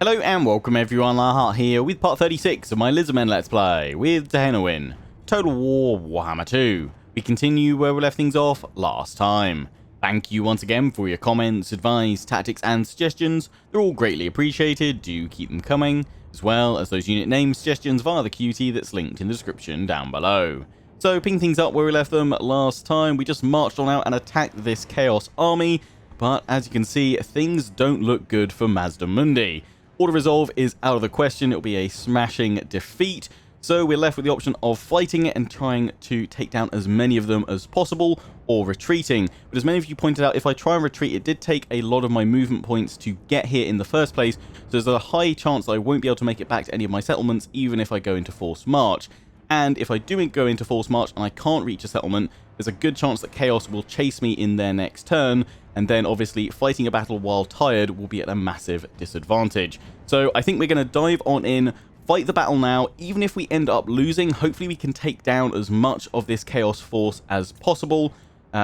Hello and welcome everyone, Heart here with part 36 of my Lizardmen Let's Play with Tehenhauin, Total War Warhammer 2. We continue where we left things off last time. Thank you once again for your comments, advice, tactics and suggestions. They're all greatly appreciated, do keep them coming, as well as those unit name suggestions via the QT that's linked in the description down below. So picking things up where we left them last time, we just marched on out and attacked this Chaos army, but as you can see, things don't look good for MAZDAMUNDI. Auto resolve is out of the question. It'll be a smashing defeat. So we're left with the option of fighting it and trying to take down as many of them as possible, or retreating. But as many of you pointed out, if I try and retreat, it did take a lot of my movement points to get here in the first place. So there's a high chance that I won't be able to make it back to any of my settlements, even if I go into forced march. And if I do go into forced march and I can't reach a settlement, there's a good chance that Chaos will chase me in their next turn, and then obviously fighting a battle while tired will be at a massive disadvantage. So I think we're going to dive on in, fight the battle now. Even if we end up losing, hopefully we can take down as much of this Chaos force as possible.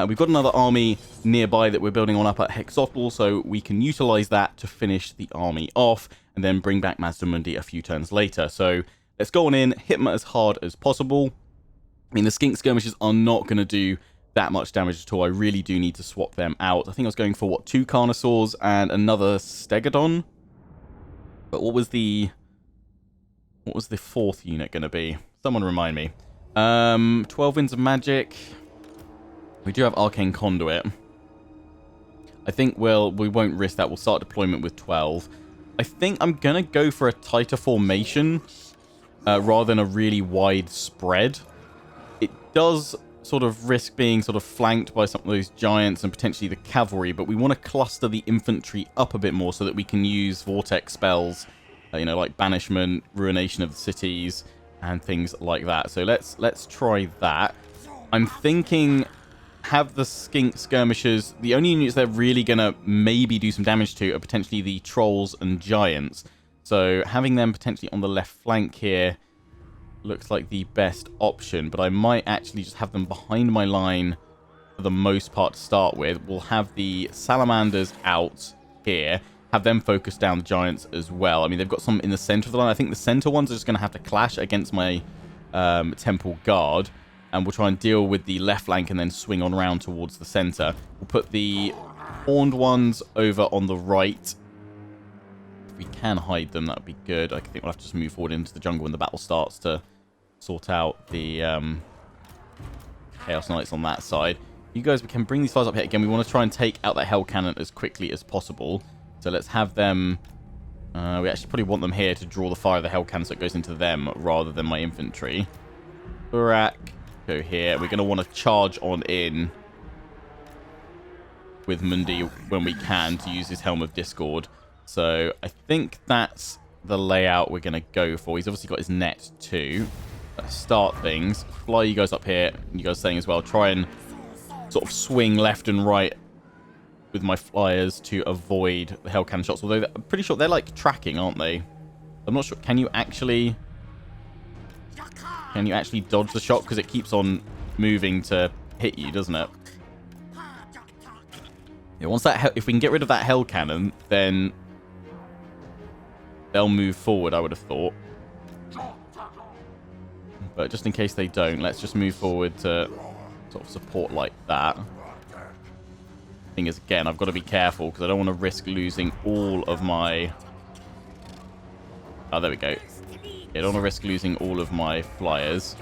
We've got another army nearby that we're building on up at Hexotl, so we can utilize that to finish the army off and then bring back MAZDAMUNDI a few turns later. So let's go on in, hit them as hard as possible. I mean, the skink skirmishes are not going to do that much damage at all. I really do need to swap them out. I think I was going for, what, 2 Carnosaurs and another Stegodon? But what was the 4th unit going to be? Someone remind me. 12 Winds of Magic. We do have Arcane Conduit. I think we won't risk that. We'll start deployment with 12. I think I'm going to go for a tighter formation rather than a really wide spread. It does sort of risk being sort of flanked by some of those giants and potentially the cavalry, but we want to cluster the infantry up a bit more so that we can use vortex spells, like banishment, ruination of the cities, and things like that. So let's try that. I'm thinking have the skink skirmishers. The only units they're really gonna maybe do some damage to are potentially the trolls and giants. So having them potentially on the left flank here looks like the best option, but I might actually just have them behind my line for the most part to start with. We'll have the salamanders out here, have them focus down the giants as well. I mean, they've got some in the center of the line. I think the center ones are just going to have to clash against my temple guard, and we'll try and deal with the left flank and then swing on around towards the center. We'll put the horned ones over on the right. If we can hide them, that would be good. I think we'll have to just move forward into the jungle when the battle starts to sort out the Chaos Knights on that side. You guys, we can bring these fires up here. Again, we want to try and take out that Hell Cannon as quickly as possible. So let's have them... we actually probably want them here to draw the fire of the Hell Cannon so it goes into them rather than my infantry. Burak, go here. We're going to want to charge on in with Mundi when we can to use his Helm of Discord. So I think that's the layout we're going to go for. He's obviously got his net too. Let's start things. Fly you guys up here. You guys saying as well, try and sort of swing left and right with my flyers to avoid the Hell Cannon shots. Although I'm pretty sure they're like tracking, aren't they? I'm not sure. Can you actually dodge the shot? Because it keeps on moving to hit you, doesn't it? Yeah, once that if we can get rid of that Hell Cannon, then they'll move forward, I would have thought. But just in case they don't, let's just move forward to sort of support like that. Thing is, again, I've got to be careful because I don't want to risk losing all of my... Oh, there we go. I don't want to risk losing all of my flyers.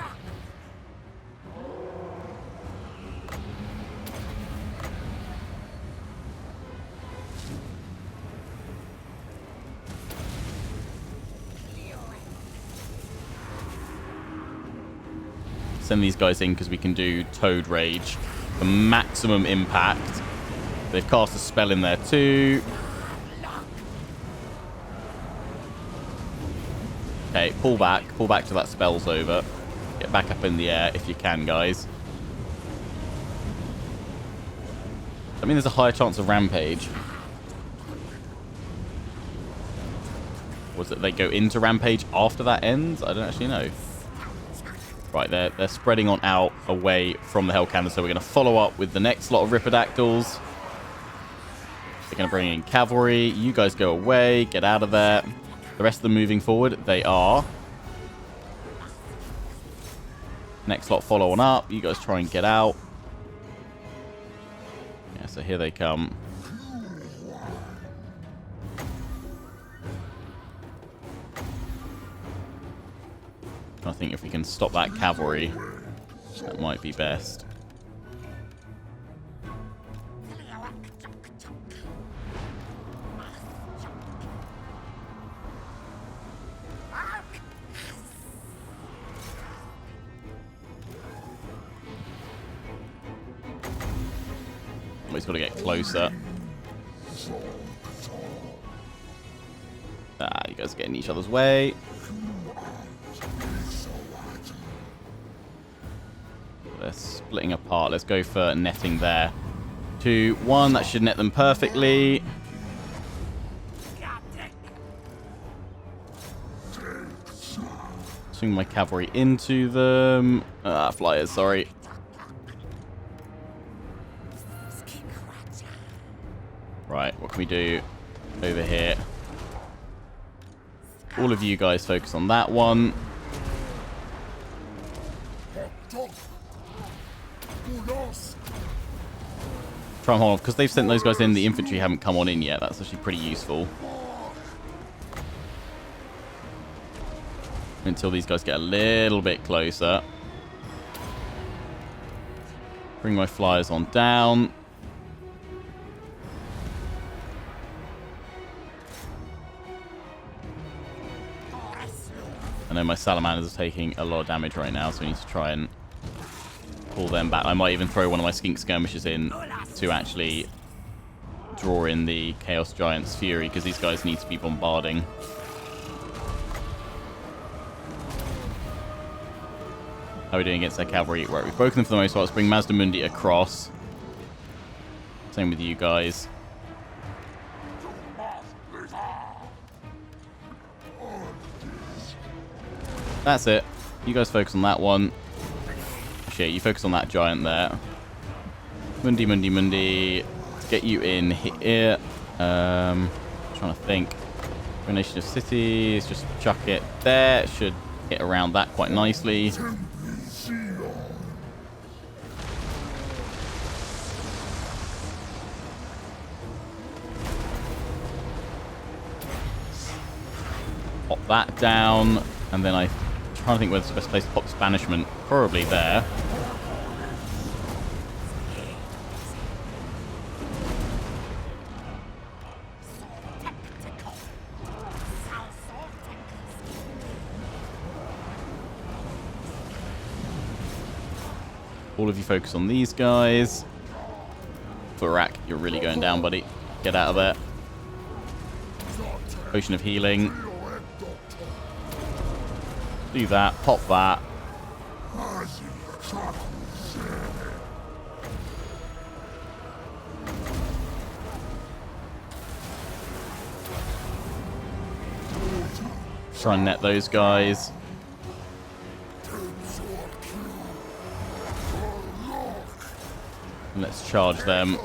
Send these guys in because we can do Toad Rage for maximum impact. They've cast a spell in there too. Okay, pull back till that spell's over. Get back up in the air if you can, guys. I mean, there's a higher chance of rampage. Was it they go into rampage after that ends? I don't actually know. Right, they're spreading on out away from the Hell Cannon, so we're going to follow up with the next lot of Ripperdactyls. They're going to bring in cavalry. You guys go away. Get out of there. The rest of them moving forward, they are. Next lot follow on up. You guys try and get out. Yeah, so here they come. I think if we can stop that cavalry, that might be best. Always got to get closer. Ah, you guys are getting each other's way. They're splitting apart. Let's go for netting there. 2, 1. That should net them perfectly. Swing my cavalry into them. Ah, flyers, sorry. Right, what can we do over here? All of you guys focus on that one. Try and hold on, because they've sent those guys in, the infantry haven't come on in yet. That's actually pretty useful. Until these guys get a little bit closer. Bring my flyers on down. I know my salamanders are taking a lot of damage right now, so we need to try and pull them back. I might even throw one of my skink skirmishers in to actually draw in the Chaos Giant's Fury, because these guys need to be bombarding. How are we doing against their cavalry? Right, we've broken them for the most part. Let's bring MAZDAMUNDI across. Same with you guys. That's it. You guys focus on that one. Shit, you focus on that giant there. Mundi, Mundi, Mundi. Let's get you in here. Trying to think. Coronation of Cities. Just chuck it there. It should hit around that quite nicely. Pop that down. And then I'm trying to think where's the best place to pop this banishment. Probably there. All of you focus on these guys. Barak, you're really going down, buddy. Get out of there. Potion of healing. Do that. Pop that. Try and net those guys. And let's charge them.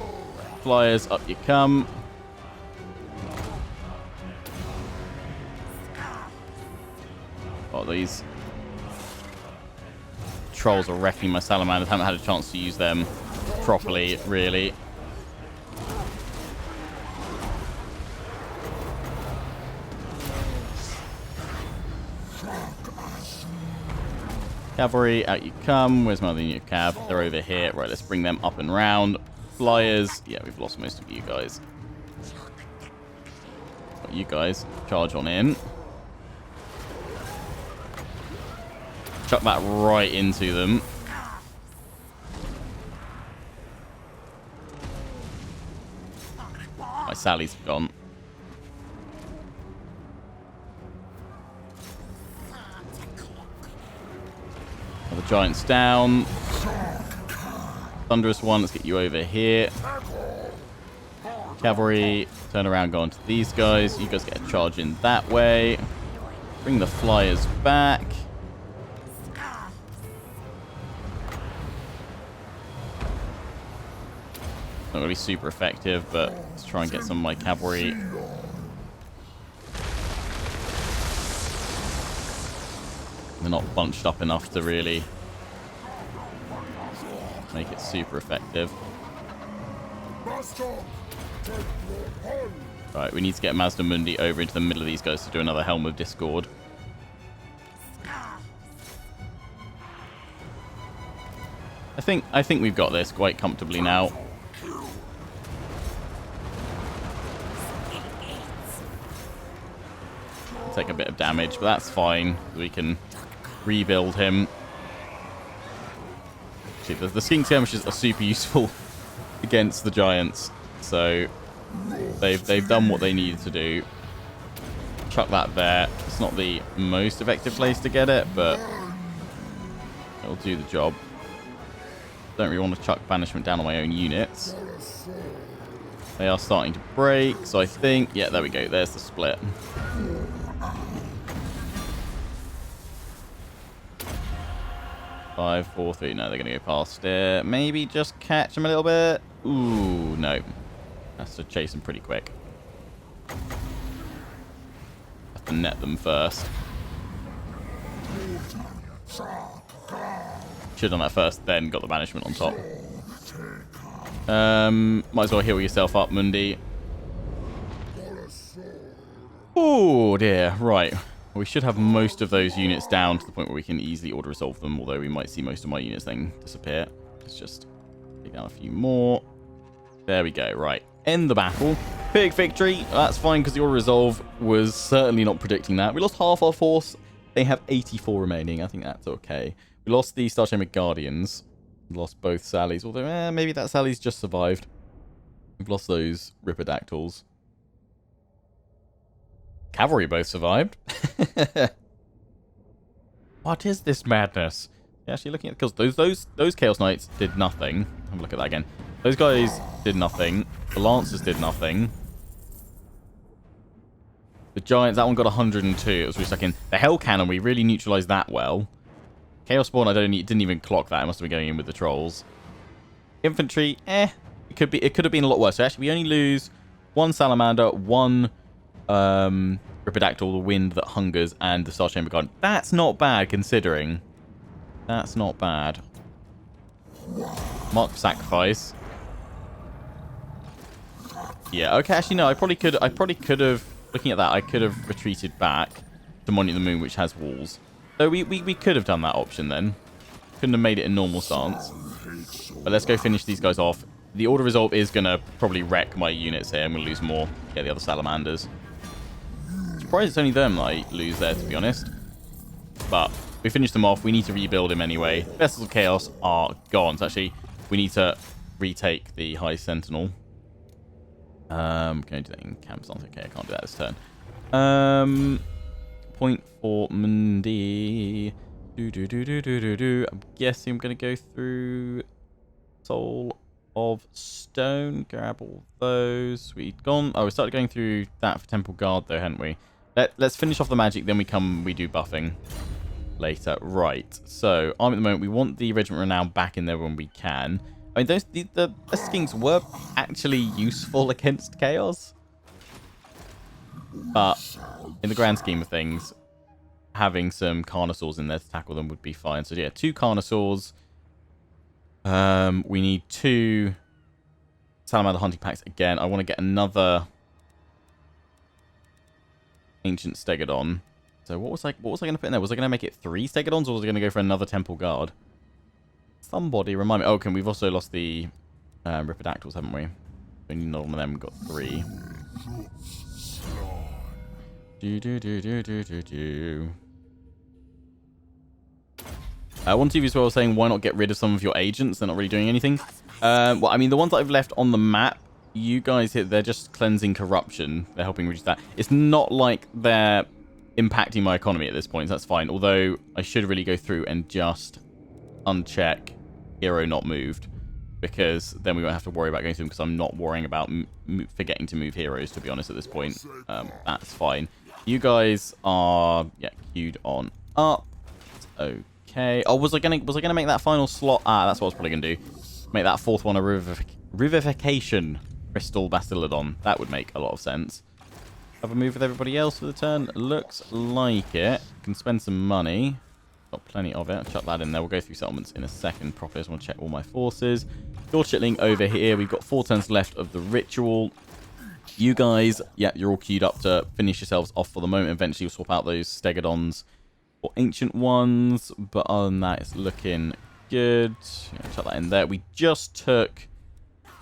Flyers, up you come. Oh, these trolls are wrecking my salamanders. Haven't had a chance to use them properly, really. Cavalry, out you come. Where's my other unit cav? They're over here. Right, let's bring them up and round. Flyers. Yeah, we've lost most of you guys. Got you guys. Charge on in. Chuck that right into them. My Sally's gone. The giant's down. Thunderous one, let's get you over here. Cavalry, turn around, go on to these guys. You guys get a charge in that way. Bring the flyers back. Not going to be super effective, but let's try and get some of my cavalry They're not bunched up enough to really make it super effective. Right, we need to get MAZDAMUNDI over into the middle of these guys to do another Helm of Discord. I think we've got this quite comfortably now. Take a bit of damage, but that's fine. We can rebuild him. Actually, the skin skirmishes are super useful against the giants, so they've done what they needed to do. Chuck that there. It's not the most effective place to get it, but it'll do the job. Don't really want to chuck banishment down on my own units. They are starting to break, so I think... Yeah, there we go. There's the split. Five, 4, 3. No, they're going to go past it. Maybe just catch them a little bit. Ooh, no. Has to chase them pretty quick. Have to net them first. Should have done that first, then got the banishment on top. Might as well heal yourself up, Mundi. Oh dear, right. We should have most of those units down to the point where we can easily auto-resolve them, although we might see most of my units then disappear. Let's just take down a few more. There we go, right. End the battle. Big victory. That's fine, because the auto-resolve was certainly not predicting that. We lost half our force. They have 84 remaining. I think that's okay. We lost the Star Chamber Guardians. We lost both Sallies, although maybe that Sally's just survived. We've lost those Ripperdactyls. Cavalry both survived. What is this madness? Yeah, actually looking at, because those Chaos Knights did nothing. Have a look at that again. Those guys did nothing. The Lancers did nothing. The Giants, that one got 102. It was really stuck in. The Hell Cannon, we really neutralized that well. Chaos Spawn, didn't even clock that. It must have been going in with the Trolls. Infantry, it could have been a lot worse. So actually, we only lose one Salamander, one Ripperdactyl, the Wind that hungers, and the Star Chamber Guard. That's not bad, considering. That's not bad. Mark Sacrifice. Yeah, okay, actually, no, I probably could have, looking at that, I could have retreated back to Monument of the Moon, which has walls. So we could have done that option then. Couldn't have made it a normal stance. But let's go finish these guys off. The auto resolve is going to probably wreck my units here. I'm going to lose more. Get the other Salamanders. Surprised it's only them that I lose there, to be honest. But we finished them off. We need to rebuild him anyway. Vessels of Chaos are gone. So actually, we need to retake the High Sentinel. Can I do that in campsite? Okay, I can't do that this turn. Point for Mundi. I'm guessing I'm going to go through Soul of Stone. Grab all those. We'd gone. Oh, we started going through that for Temple Guard, though, hadn't we? Let's finish off the magic, then we do buffing later. Right. So, Army at the moment, we want the Regiment Renown back in there when we can. I mean, the Skinks were actually useful against Chaos. But in the grand scheme of things, having some Carnosaurs in there to tackle them would be fine. So yeah, 2 Carnosaurs. We need 2 Salamander Hunting Packs again. I want to get another Ancient Stegodon. So what was I going to put in there? Was I going to make it 3 Stegodons, or was I going to go for another Temple Guard? Somebody remind me. Oh, okay, we've also lost the Ripperdactyls, haven't we? We need another one of them. We've got 3. One TV as well saying, why not get rid of some of your agents? They're not really doing anything. Well, I mean, the ones that I've left on the map, you guys here, they're just cleansing corruption. They're helping reduce that. It's not like they're impacting my economy at this point, so that's fine. Although, I should really go through and just uncheck hero not moved, because then we won't have to worry about going through them, because I'm not worrying about forgetting to move heroes, to be honest, at this point. That's fine. You guys are, yeah, queued on up. Okay. Oh, was I gonna make that final slot? Ah, that's what I was probably gonna do. Make that 4th one a Revivification Crystal Bastiladon. That would make a lot of sense. Have a move with everybody else for the turn. Looks like it. Can spend some money. Got plenty of it. I'll chuck that in there. We'll go through settlements in a second properly. I just want to check all my forces. Your chitling over here. We've got 4 turns left of the ritual. You guys, yeah, you're all queued up to finish yourselves off for the moment. Eventually, you'll swap out those Stegodons for ancient ones. But other than that, it's looking good. Yeah, chuck that in there. We just took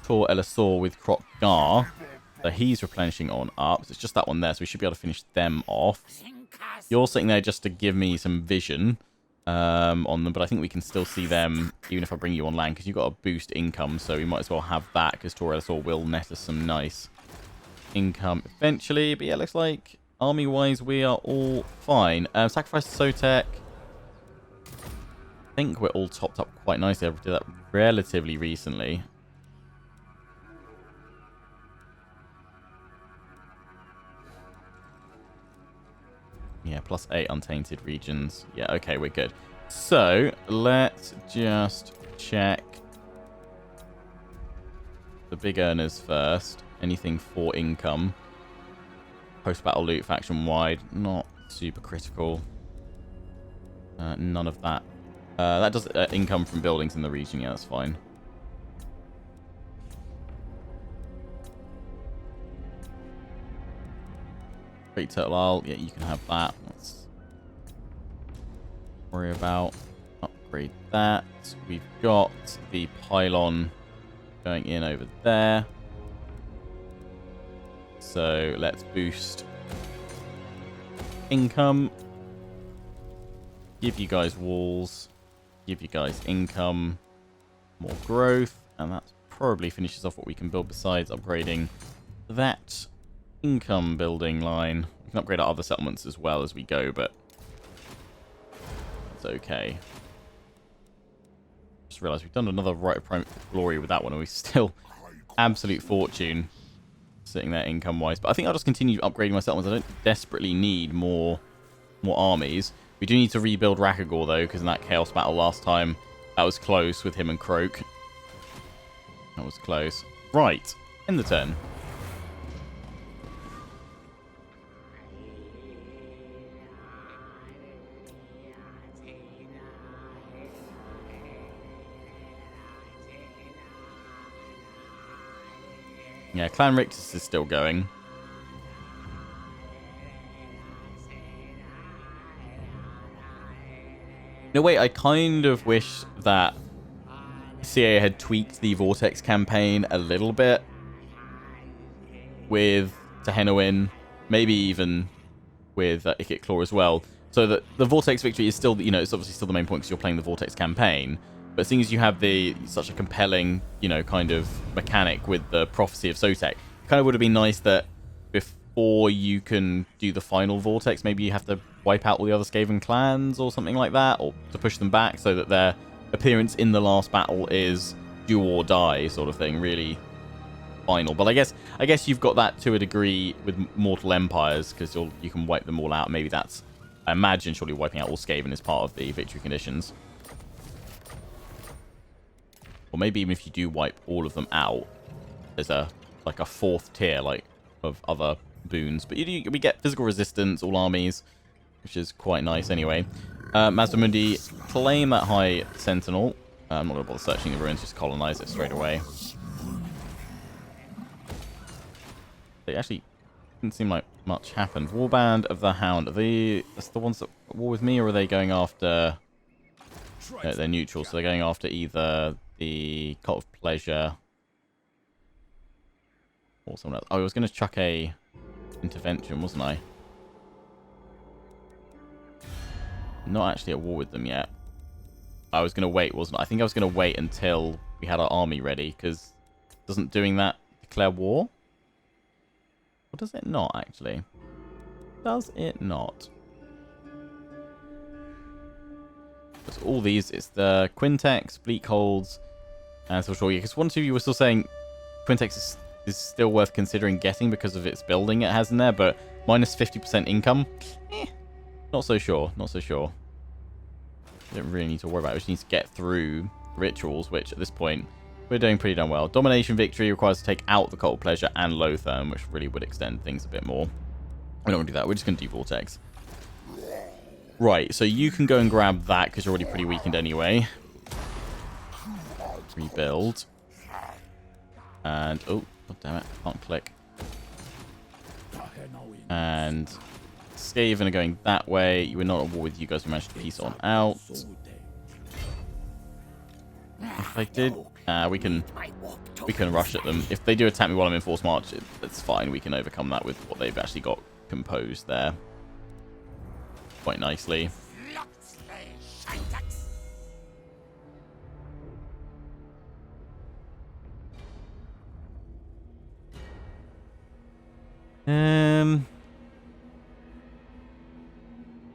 Tor Elisor with Krokgar. So he's replenishing on up. So it's just that one there. So we should be able to finish them off. You're sitting there just to give me some vision on them. But I think we can still see them even if I bring you on land. Because you've got a boost income. So we might as well have that. Because Tor Elisor will net us some nice income eventually. But yeah, it looks like army-wise we are all fine. Sacrifice Sotek. I think we're all topped up quite nicely. I did that relatively recently. Yeah, +8 untainted regions. Yeah, okay, we're good. So, let's just check the big earners first. Anything for income. Post-battle loot, faction-wide. Not super critical. None of that. That does income from buildings in the region. Yeah, that's fine. Great Turtle Isle. Yeah, you can have that. Let's worry about. Upgrade that. We've got the pylon going in over there. So let's boost income. Give you guys walls. Give you guys income. More growth. And that probably finishes off what we can build besides upgrading that income building line. We can upgrade our other settlements as well as we go, but it's okay. Just realised we've done another Rite of Prime Glory with that one, and we still absolute fortune sitting there income-wise. But I think I'll just continue upgrading my settlements. I don't desperately need more armies. We do need to rebuild Rakagor, though, because in that Chaos battle last time, that was close with him and Croak. That was close. Right, end the turn. Yeah, Clan Rixus is still going. No, wait, I kind of wish that CA had tweaked the Vortex campaign a little bit with Tehenhauin, maybe even with Ikit Claw as well, so that the Vortex victory is still, you know, it's obviously still the main point because you're playing the Vortex campaign, but seeing as you have such a compelling, you know, kind of mechanic with the Prophecy of Sotek, it kind of would have been nice that before you can do the final Vortex, maybe you have to wipe out all the other Skaven clans or something like that, or to push them back so that their appearance in the last battle is do or die sort of thing, really final. But I guess you've got that to a degree with Mortal Empires, because you can wipe them all out. Maybe that's, I imagine, surely wiping out all Skaven is part of the victory conditions. Or maybe even if you do wipe all of them out, there's like a 4th tier like of other boons. But we get physical resistance, all armies, which is quite nice anyway. MAZDAMUNDI, claim that high sentinel. I'm not going to bother searching the ruins, just colonize it straight away. They actually didn't seem like much happened. Warband of the Hound. That's the ones that war with me, or are they going after... No, they're neutral, so they're going after either the Cult of Pleasure or someone else. Oh, I was going to chuck a intervention, wasn't I? Not actually at war with them yet. I was going to wait, wasn't I? I think I was going to wait until we had our army ready, because doesn't doing that declare war? Or does it not, actually? Does it not? Because all these, it's the Quintex, Bleakholds, and so sure. Because one or two of you were still saying Quintex is still worth considering getting because of its building it has in there, but minus 50% income? Not so sure. Not so sure. We don't really need to worry about it. We just need to get through rituals, which at this point we're doing pretty damn well. Domination victory requires to take out the Cult of Pleasure and Lothern, which really would extend things a bit more. We don't want to do that. We're just going to do Vortex. Right, so you can go and grab that because you're already pretty weakened anyway. Rebuild. And, oh, god damn it, can't click. And Skaven are going that way. You were not at war with you guys. We managed to piece on out. If I did, we can rush at them. If they do attack me while I'm in force march, it's fine. We can overcome that with what they've actually got composed there quite nicely.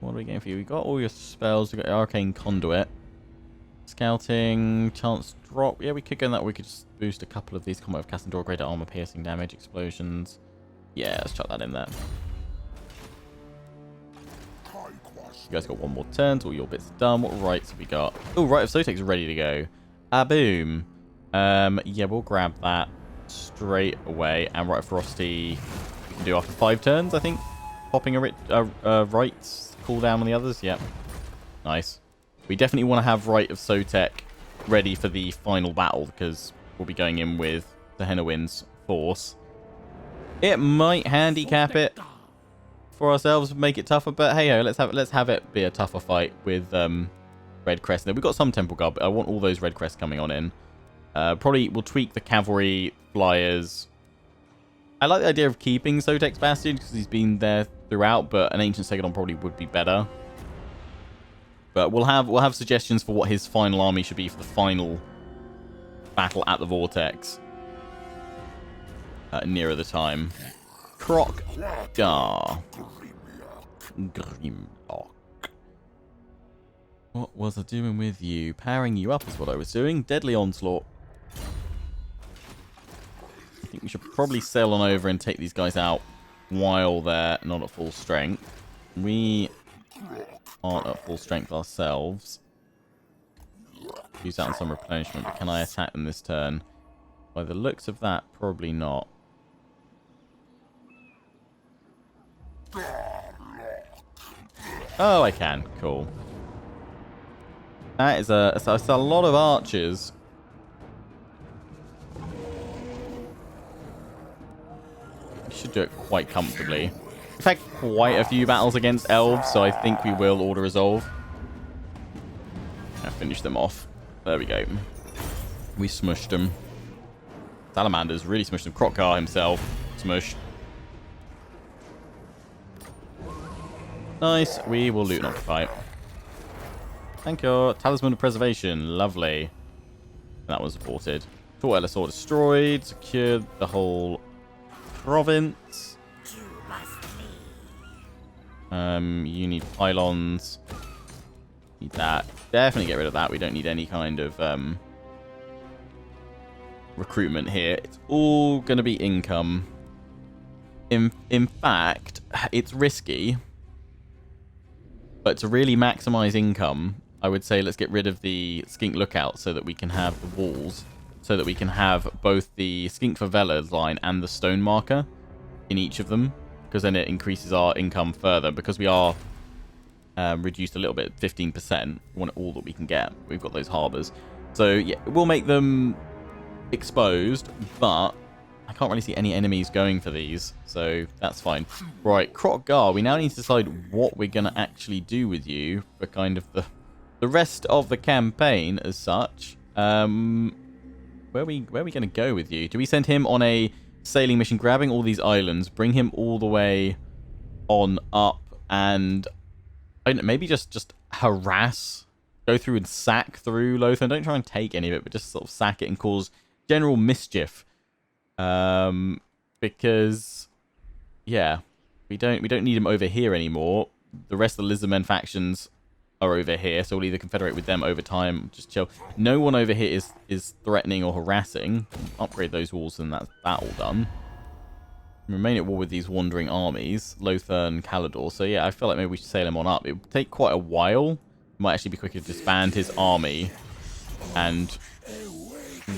What are we getting for you? We got all your spells. We got Arcane Conduit. Scouting, chance drop. Yeah, we could go in that. We could just boost a couple of these. Combat of Cast and Draw, greater armor, piercing damage, explosions. Yeah, let's chuck that in there. You guys got one more turn, so all your bits are done. What rights have we got? Oh, Rite of Sotek's ready to go. Boom. Yeah, we'll grab that straight away. And Rite of Ferocity we can do after 5 turns, I think. Popping a rights cooldown on the others. Yep. Nice. We definitely want to have Rite of Sotek ready for the final battle, because we'll be going in with Tehenhauin's force. It might handicap it for ourselves, make it tougher, but hey ho, let's have it be a tougher fight with Red Crest. We've got some Temple Guard, but I want all those Red Crests coming on in. Probably we'll tweak the cavalry flyers. I like the idea of keeping Sotek's Bastion because he's been there throughout, but an Ancient Segadon probably would be better. But we'll have suggestions for what his final army should be for the final battle at the Vortex nearer the time. Croc-Gar. Grimlock. What was I doing with you? Powering you up is what I was doing. Deadly Onslaught. I think we should probably sail on over and take these guys out while they're not at full strength. We aren't at full strength ourselves. Use that on some replenishment, but can I attack them this turn? By the looks of that, probably not. Oh, I can. Cool. That is it's a lot of archers. We should do it quite comfortably. We've had quite a few battles against elves, so I think we will auto-resolve. Finish them off. There we go. We smushed them. Salamanders really smushed them. Croc-Gar himself smushed. Nice. We will loot and occupy. Thank you. Talisman of Preservation. Lovely. That was supported. Taught Elisor destroyed. Secured the whole province. You need pylons. Need that. Definitely get rid of that. We don't need any kind of recruitment here. It's all going to be income. In fact, it's risky. But to really maximize income, I would say let's get rid of the Skink Lookout so that we can have the walls. So that we can have both the Skink Favela line and the Stone Marker in each of them. Because then it increases our income further. Because we are reduced a little bit, 15%. We want all that we can get. We've got those harbours. So yeah, we'll make them exposed, but I can't really see any enemies going for these, so that's fine. Right, Croc-Gar, we now need to decide what we're going to actually do with you for kind of the rest of the campaign as such. Where are we going to go with you? Do we send him on a sailing mission, grabbing all these islands, bring him all the way on up, and I don't know, maybe just harass, go through and sack through Lothar? Don't try and take any of it, but just sort of sack it and cause general mischief. Because yeah, we don't need him over here anymore. The rest of the Lizardmen factions are over here, so we'll either confederate with them over time, just chill. No one over here is threatening or harassing. Upgrade those walls and that's that all done. Remain at war with these wandering armies, Lothar and Calador. So yeah, I feel like maybe we should sail him on up. It would take quite a while. It might actually be quicker to disband his army and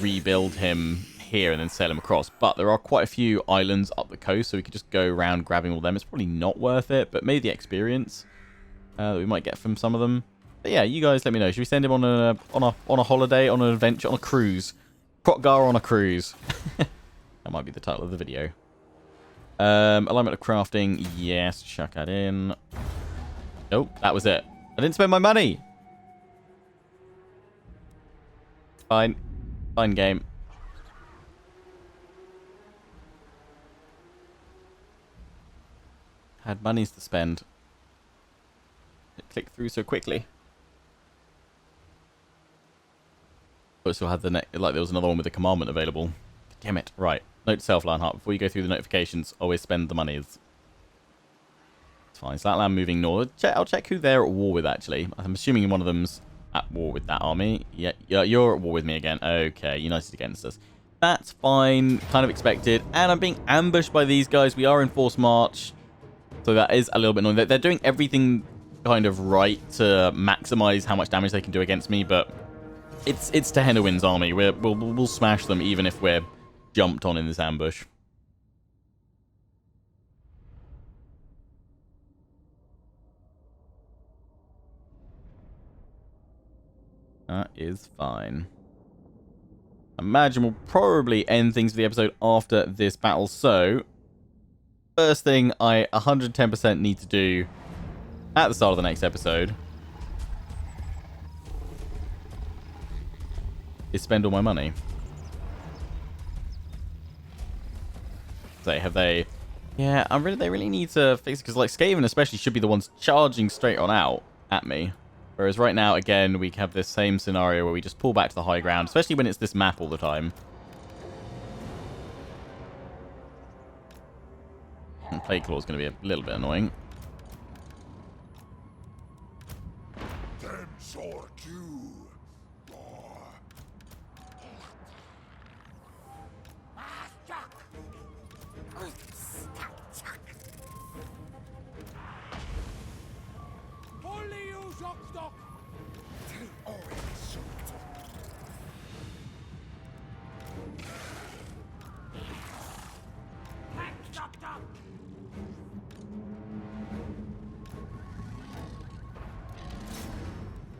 rebuild him here and then sail him across. But there are quite a few islands up the coast, so we could just go around grabbing all them. It's probably not worth it, but maybe the experience. that we might get from some of them. But yeah, you guys let me know. Should we send him on a holiday, on an adventure, on a cruise? Krokgar on a cruise. That might be the title of the video. Alignment of crafting. Yes, chuck that in. Nope, that was it. I didn't spend my money. Fine. Fine game. Had monies to spend. It clicked through so quickly. But still had the like there was another one with a commandment available. Damn it. Right. Note to self, Lionheart. Before you go through the notifications, always spend the monies. It's fine. Is that land moving north? I'll check who they're at war with, actually. I'm assuming one of them's at war with that army. Yeah, you're at war with me again. Okay, united against us. That's fine. Kind of expected. And I'm being ambushed by these guys. We are in forced march. So that is a little bit annoying. They're doing everything kind of right to maximize how much damage they can do against me, but it's Tehenhauin's army. We'll smash them even if we're jumped on in this ambush. That is fine. Imagine we'll probably end things for the episode after this battle, so first thing I 110% need to do at the start of the next episode is spend all my money. Have they? Yeah, they really need to fix it, because like Skaven especially should be the ones charging straight on out at me. Whereas right now, again, we have this same scenario where we just pull back to the high ground, especially when it's this map all the time. And Plague Claw is going to be a little bit annoying.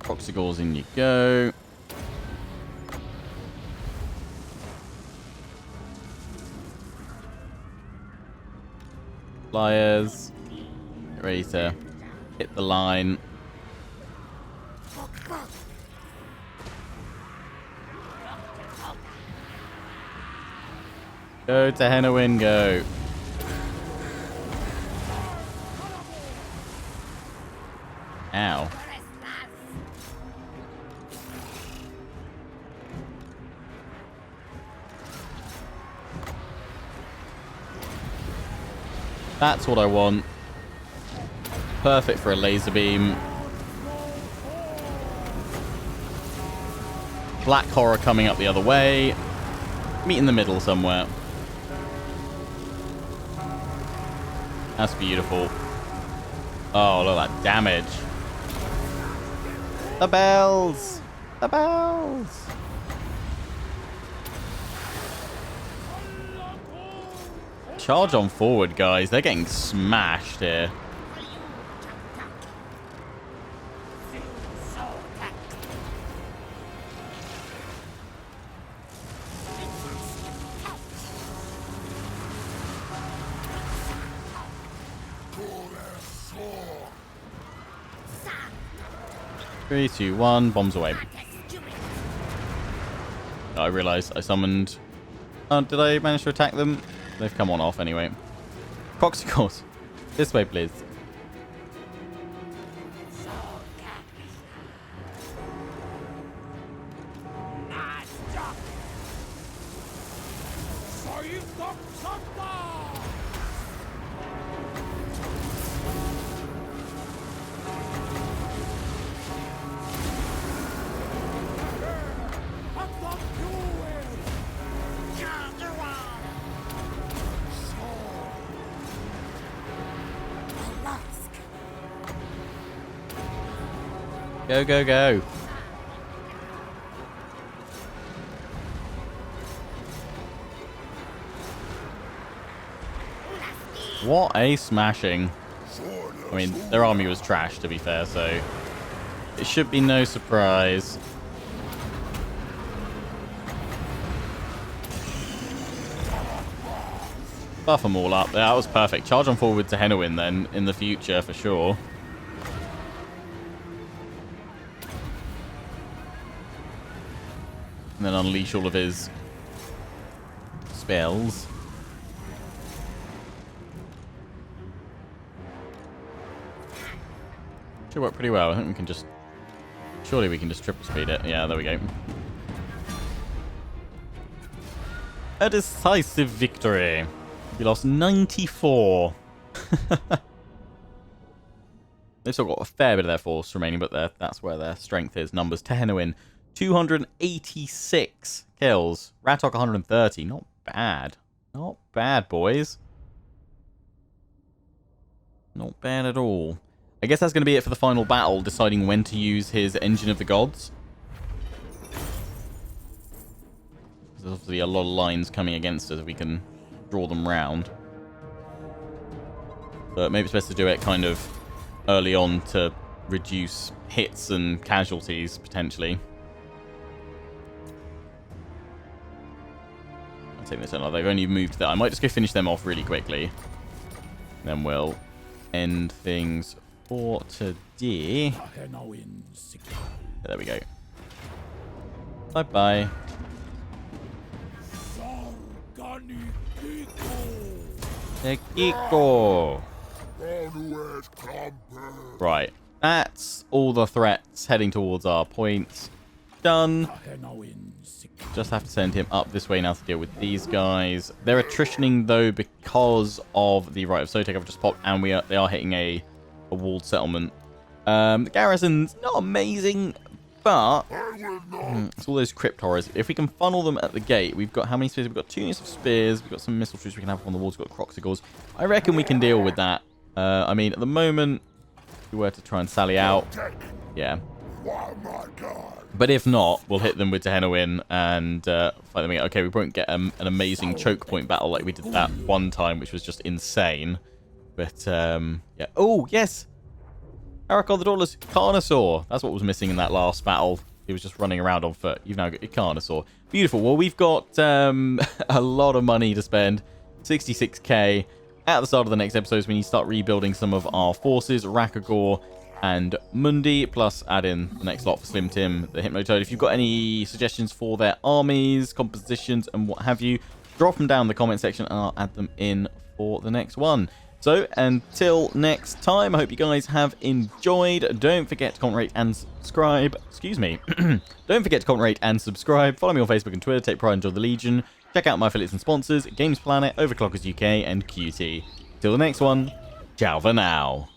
Proxygores, in you go. Flyers. Get ready to hit the line. Go Tehenhauin, go. Ow. That's what I want. Perfect for a laser beam. Black Horror coming up the other way. Meet in the middle somewhere. That's beautiful. Oh, look at that damage. The bells! The bells! Charge on forward, guys. They're getting smashed here. Three, two, one. Bombs away. Oh, I realized I summoned... Oh, did I manage to attack them? They've come on off anyway. Proxygores. This way, please. Go, go, go. What a smashing. I mean, their army was trash, to be fair, so it should be no surprise. Buff them all up. That was perfect. Charge on forward to Tehenhauin then, in the future, for sure. And then unleash all of his spells. Should work pretty well. I think we can just... Surely we can just triple speed it. Yeah, there we go. A decisive victory. We lost 94. They've still got a fair bit of their force remaining, but that's where their strength is. Numbers. Tehenhauin, 286 kills. Ratok, 130. Not bad. Not bad, boys. Not bad at all. I guess that's going to be it for the final battle, deciding when to use his Engine of the Gods. There's obviously a lot of lines coming against us if we can draw them round. But maybe it's best to do it kind of early on to reduce hits and casualties, potentially. I'll take this out. They've only moved there. I might just go finish them off really quickly. Then we'll end things for today. There we go. Bye-bye. Ekiko. Right. That's all the threats heading towards our points. Done. Just have to send him up this way now to deal with these guys. They're attritioning though because of the Rite of Sotek I've just popped, and they are hitting a walled settlement. The garrison's not amazing, but it's all those crypt horrors. If we can funnel them at the gate, we've got how many spears? We've got 2 units of spears. We've got some missile troops we can have up on the walls. We've got croxigles. I reckon we can deal with that. I mean, at the moment, if we were to try and sally out, yeah. But if not, we'll hit them with Tehenhauin and fight them again. Okay, we won't get an amazing choke point battle like we did that one time, which was just insane. But, yeah. Oh, yes! Arakon the Dauntless Carnosaur. That's what was missing in that last battle. He was just running around on foot. You've now got your Carnosaur. Beautiful. Well, we've got a lot of money to spend. 66k. At the start of the next episode, we need to start rebuilding some of our forces. Rakagor and Mundi, plus add in the next lot for Slim Tim, the Hypnotoad. If you've got any suggestions for their armies, compositions, and what have you, drop them down in the comment section and I'll add them in for the next one. So, until next time, I hope you guys have enjoyed. Don't forget to comment, rate, and subscribe. Excuse me. Don't forget to comment, rate, and subscribe. Follow me on Facebook and Twitter. Take pride and join the Legion. Check out my affiliates and sponsors, Games Planet, Overclockers UK, and QT. Till the next one, ciao for now.